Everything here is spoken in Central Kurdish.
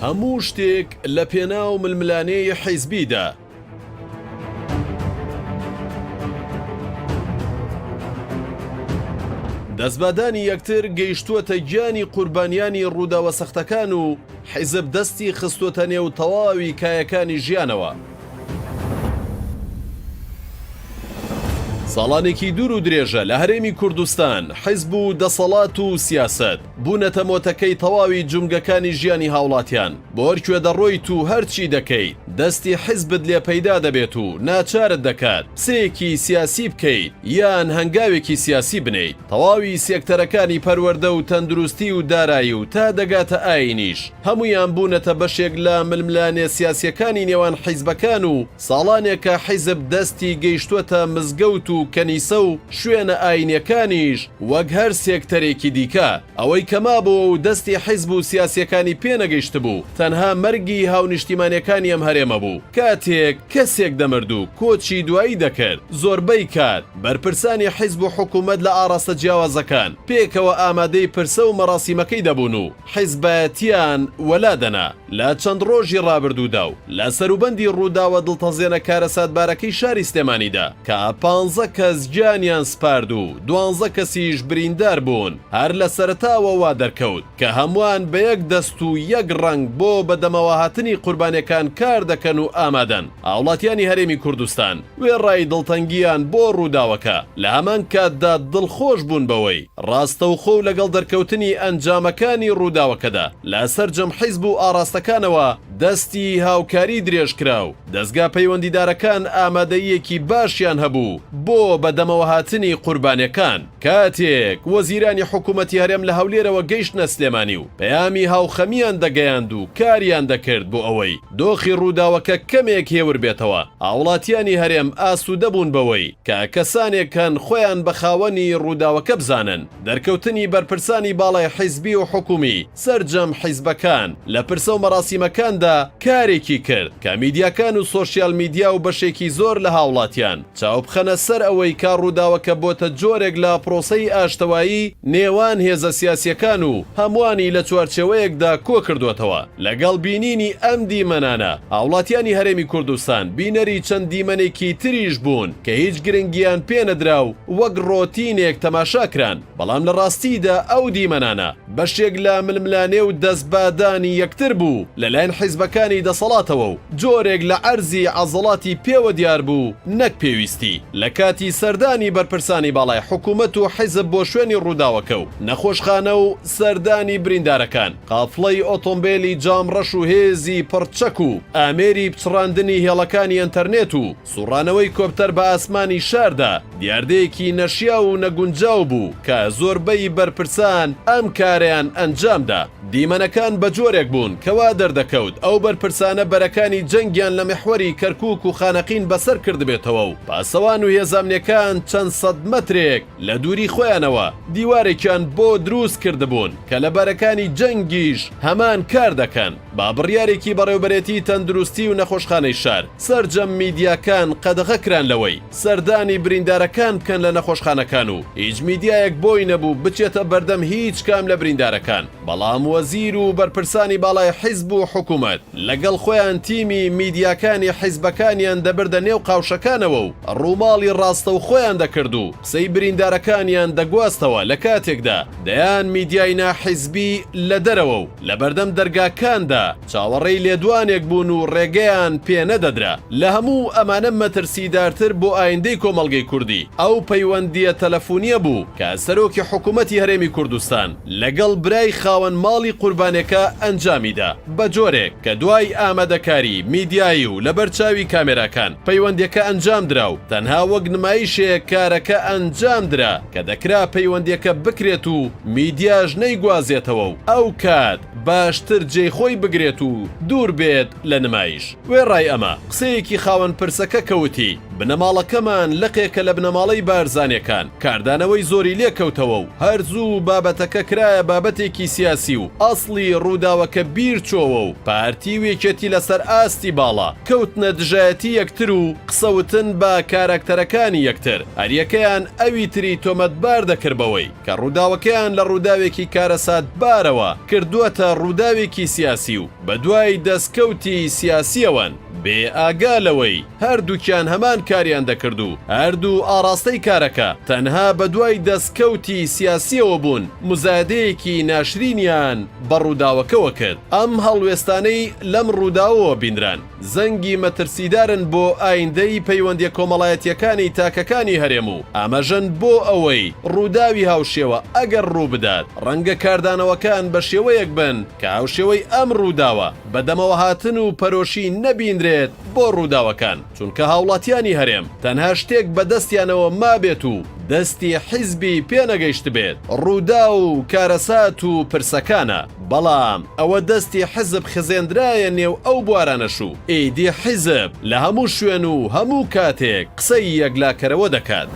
هەموو شتێک لە پێناو ململانەی حیزبیدا. دەستبادانی یەکتر گەیشتووەتە گیانی قوربانیانی ڕووداوە سەختەکان و حیزب دەستی خستووەتە نێو تەواوی کایەکانی ژیانەوە. ساڵانێکی دوور و درێژە لە هەرێمی کوردستان حیزب و دەسەڵات و سیاست بوونەتە مۆتەکەی تەواوی جومگەکانی ژیانی هاوڵاتیان. بۆ هەرکوێ دەڕۆیت و هەرچی دەکەیت دەستی حیزبت لێ پەیدا دەبێت و ناچارت دەکات سەیەکی سیاسی بکەیت یان هەنگاوێکی سیاسی بنیت. تەواوی سێکتەرەکانی پەروەردە و تەندروستی و دارایی و تا دەگاتە ئاینیش هەمویان بوونەتە بەشێک لە ململانێ سیاسیەکانی نێوان حیزبەکان و ساڵانێکە حیزب دەستی گەیشتووەتە مزگەوت و کەنیسە و شوێنە ئاینیەکانیش وەک هەر سێکتەرێکی دیکە. ئەوەی کەمابوو و دەستی حیزب و سیاسیەکانی پێنەگەیشت بوو تەنها مەرگی هاونیشتیمانیەکانی ئەم هەرێمە بوو. کاتێک کەسێک دەمرد و کۆچی دوایی دەکرد زۆربەی کات بەرپرسانی حیزب و حکوومەت لە ئاڕاستە جیاوازەکان پێکەوە ئامادەی پرسە و مەراسیمەکەی دەبوون و حیزبەتیان وەلادەنا. لە چەند ڕۆژی ڕابردوودا و لە سەروبەندی ڕووداوە دڵتەزێنە کارە ساتبارەکەی شاری سلێمانیدا کە 15 کەس گیانیان سپارد و 12 کەسیش بریندار بوون هەر لە سەرتاوە وا دەرکەوت کە هەمووان بە یەک دەست و یەک ڕنگ بۆ بەدەمەوە هاتنی قوربانیەکان کار دەکەن و ئامادەن. هاوڵاتیانی هەرێمی کوردستان وێڕای دڵتەنگیان بۆ ڕووداوەکە لە هەمان کاتدا دڵخۆش بوون بەوەی ڕاستەوخۆ و لەگەڵ دەرکەوتنی ئەنجامەکانی ڕووداوەکەدا لە سەرجەم حیزب و ئاڕاستەکانەوە دەستی هاوکاری درێژ کرا و دەستگا پەیوەندیدارەکان ئامادەیەکی باشیان هەبوو بۆ بەدەمەوە هاتنی قوربانیەکان. کاتێک وەزیرانی حکوومەتی هەرێم لە هەولێرەوە گەیشتنە سلێمانی و پەیامی هاوخەمیان دەگەیاند و کاریان دەکرد بۆ ئەوەی دۆخی ڕووداوەکە کەمێک هێور بێتەوە. هاوڵاتیانی هەرێم ئاسوودە بوون بەوەی کە کەسانێکن خۆیان بە خاوەنی ڕووداوەکە بزانن. دەرکەوتنی بەرپرسانی باڵای حیزبی و حکومی سەرجەم حیزبەکان لە پرسە و مەراسیمەکاندا کارێکی کرد کە میدیاکان و سۆشیال میدیا و بەشێکی زۆر لە هاوڵاتیان چاوبخەنە سەر ئەوەی کا ڕووداوەکە بۆتە جۆرێک لە پرۆسەی ئاشتەوایی نێوان هێزە سیاسیەکان و هەمووانی لە چوارچێوەیەکدا کۆ کردوێتەوە. لەگەڵ بینینی ئەم دیمەنانە هاوڵاتیانی هەرێمی کوردستان بینەری چەند دیمەنێکی تریش بوون کە هیچ گرنگیان پێنەدرا و وەک ڕۆتینێک تەماشاکران. بەڵام لە ڕاستیدا ئەو دیمەنانە بەشێک لە ململانێ و دەستبادانی یەکتر بوو لەلایەن حیزبەکانی دەسەڵاتەوە و جۆرێک لە عەرزی عەزەڵاتی پێوە دیار بوو نەک پێویستی. لە کاتی سەردانی بەرپرسانی باڵای حکوومەت و حیزب بۆ شوێنی ڕووداوەکە و نەخۆشخانە و سەردانی بریندارەکان قافڵەی ئۆتۆمبیلی جامڕەش و هێزی پڕچەک و ئامێری پچڕاندنی هێڵەکانی ئینتەرنێت و سوڕانەوەی کۆپتەر بە ئاسمانی شاردا دیاردەیەکی نەشیا و نەگونجاو بوو کە زۆربەی بەرپرسان ئەم کاریان ئەنجامدا. دیمەنەکان بە جۆرێک بوون کەوا دەردەکەوت ئەو بەرپرسانە بەرەکانی جەنگیان لە مەحوەری کەرکووک و خانەقین بەسەر کردبێتەوە و پاسەوان و هێزانەکان چەند سەد مەترێک لە دووری خۆیانەوە دیوارێکیان بۆ دروست کردبوون کە لە بەرەکانی جەنگیش هەمان کار دەکەن. با بڕیارێکی بەڕێوەبەرێتی تەندروستی و نەخۆشخانەی شار سەرجەم میدیاکان قەدەغەکران لەوەی سەردانی بریندارەکان بکەن لە نەخۆشخانەکان و هیچ میدیایەک بۆی نەبوو بچێتە بەردەم هیچ کام لە بریندارەکان. بەڵام وەزیر و بەرپرسانی باڵای حیزب و حکوومەت لەگەڵ خۆیان تیمی میدیاکانی حیزبەکانیان دەبردە نێو قاوشەکانەوە و ڕووماڵی ڕاستە و خۆیان دەکرد و قسەی بریندارەکانیان دەگواستەوە لە کاتێکدا دەیان میدیای ناحیزبی لە دەرەوە و لە بەردەم دەرگاکاندا چاوەڕێی لێدوانێک بوون و ڕێگەیان پێنەدەدرا. لە هەموو ئەمانە مەترسیدارتر بۆ ئایندەی کۆمەڵگەی کوردی ئەو پەیوەندیە تەلەفۆنیە بوو کە سەرۆکی حکوومەتی هەرێمی کوردستان لەگەڵ برای خاوەن ماڵی قوربانەکە ئەنجامیدا بە جۆرێک کە دوای ئامادەکاری میدیایی و لە بەرچاوی کامێراکان پەیوەندیەکە ئەنجام درا و تەنها وەک نمایشێک کارەکە ئەنجام درا کە دەکرا پەیوەندیەکە بکرێت و میدیاژ نەیگوازێتەوە و ئەو کات باشتر جێی خۆی بگرێت و دوور بێت لە نمایش. وێڕای ئەمە قسەیەکی خاوەن پرسەکە کەوتی بنەماڵەکەمان لەقێکە لە بنەماڵەی بارزانەکان کاردانەوەی زۆری لێکەوتەوە و هەرزوو بابەتەکە کرایە بابەتێکی سیاسی و ئەسڵی ڕووداوەکە بیرچۆوە و پارتی وێکێتی لەسەر ئاستی باڵا کەوتنە دژایەتی یەکتر و قسەوتن بە کارەکتەرەکانی یەکتر هەریەکەیان ئەوی تری تۆمەتبار دەکردبەوەی کە ڕووداوەکەیان لە ڕووداوێکی کارەسات بارەوە کردووەتە ڕووداوێکی سیاسی و بە دوای دەستکەوتی سیاسیەوەن بێ ئاگالەوەی هەردووکیان هەمان کاریان دەکرد و هەردوو ئاراستەی کارەکە تەنها بە دوای دەستکەوتی سیاسیەوە بوون مزایدەیەکی ناشرینیان بە ڕووداوەکەوە کرد ئەم هەڵوێستانەی لەم ڕووداوەوە بینران زەنگی مەترسیدارن بۆ ئایندەی پەیوەندیە کۆمەڵایەتیەکانی تاکەکانی هەرێم و ئاماژەن بۆ ئەوەی ڕووداوی هاوشێوە ئەگەر ڕوو بدات ڕەنگە کاردانەوەکان بە شێوەیەک بن کە هاوشێوەی ئەم ڕووداوە بەدەمەوە هاتن و پەرۆشی نەبیندرێت بۆ ڕووداوەکان چونکە هاوڵاتیانی هەرێم تەنها شتێک بەدەستیانەوە مابێت و دەستی حیزبی پێنەگەیشت بێت ڕوودا و کارەسات و پرسەکانە بەڵام ئەوە دەستی حزب خزێندرایە نێو ئەو بوارانەش و ئیدی حیزب لە هەموو شوێن و هەموو کاتێک قسەی یەکلاکەرەوە دەکات.